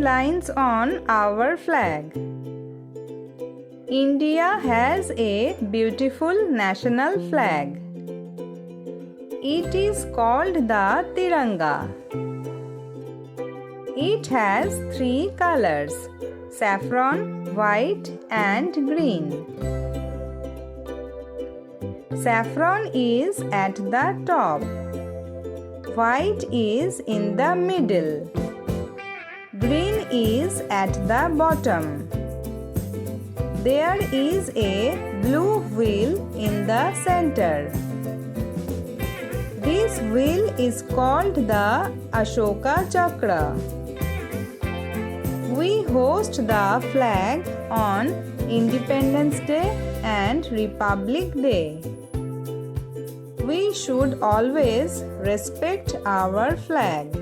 lines on our flag. India has a beautiful national flag. It is called the Tiranga. It has 3 colors: saffron, white, and green. Saffron is at the top. White is in the middle. Green is at the bottom. There is a blue wheel in the center. This wheel is called the Ashoka Chakra. We hoist the flag on Independence Day and Republic Day. We should always respect our flag.